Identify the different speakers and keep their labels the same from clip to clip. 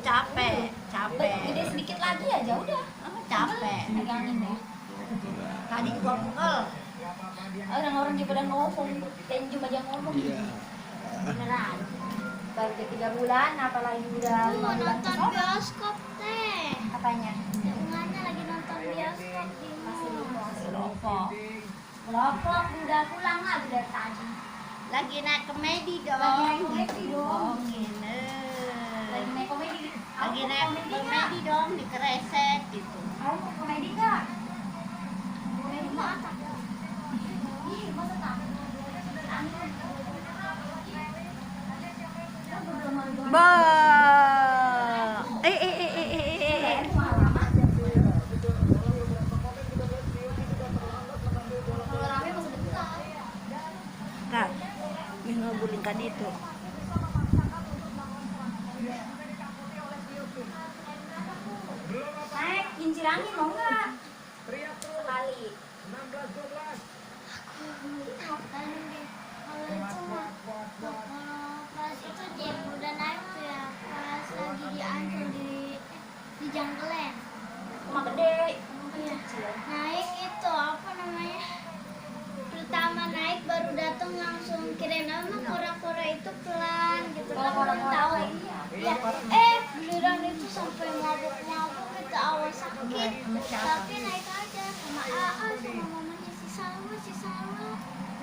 Speaker 1: capek.
Speaker 2: Gede sedikit lagi aja udah.
Speaker 1: Capek.
Speaker 2: Megangin ya.
Speaker 1: Tadi gua pukul.
Speaker 2: Orang-orang juga pada ngomong, Tenjum aja ngomong.
Speaker 3: Iya.
Speaker 2: Beneran. Baru dia 3 bulan, apalagi udah 5 bulan.
Speaker 4: Nonton bioskop teh.
Speaker 2: Apanya?
Speaker 4: Hubungannya lagi nonton bioskop di mall.
Speaker 1: Rokok.
Speaker 2: Rokok udah pulang lagi dari tadi.
Speaker 1: Lagi naik komedi dong.
Speaker 2: Lagi naik komedi dong.
Speaker 1: Gini.
Speaker 2: Lagi naik komedi.
Speaker 1: Lagi naik komedi dong di Kresek gitu.
Speaker 2: Kamu mau komedi nggak? Komedi mata. Ih, masa takut?
Speaker 1: Ba.
Speaker 2: Kalau rame masih dekat.
Speaker 1: Kak, yang ngegulingkan itu.
Speaker 2: Naik kincir angin mau nggak? Sekali.
Speaker 4: Kalau itu mah, pas itu dia udah naik tuh ya, pas lagi di Ancol di Jungle.
Speaker 2: Rumah gede.
Speaker 4: Iya. Naik itu apa namanya? Pertama naik baru datang langsung kirain emang kora-kora itu pelan gitu kan, belum tahu. Ya, giliran itu sampai mabuk-mabuk itu awal sakit, tapi naik aja sama AA sama mamanya si Salma.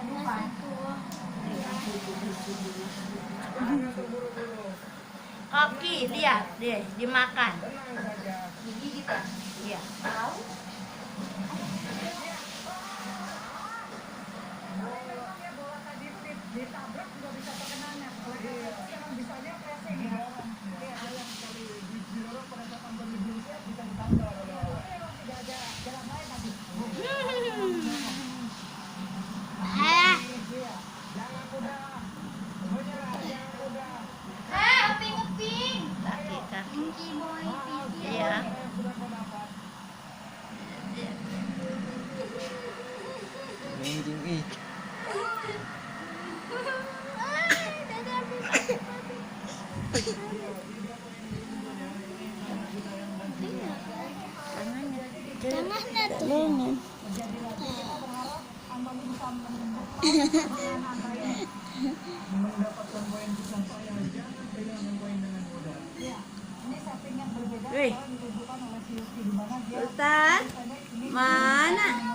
Speaker 4: Mas itu.
Speaker 1: Koki, lihat deh, dimakan.
Speaker 2: Digigit ya?
Speaker 1: Iya.
Speaker 2: Tahu?
Speaker 4: Uping.
Speaker 1: Kaki.
Speaker 4: Monkey boy pipi.
Speaker 1: Iya.
Speaker 3: Anjing ih.
Speaker 4: Tangannya tuh.
Speaker 1: Wih. Sultan, mana?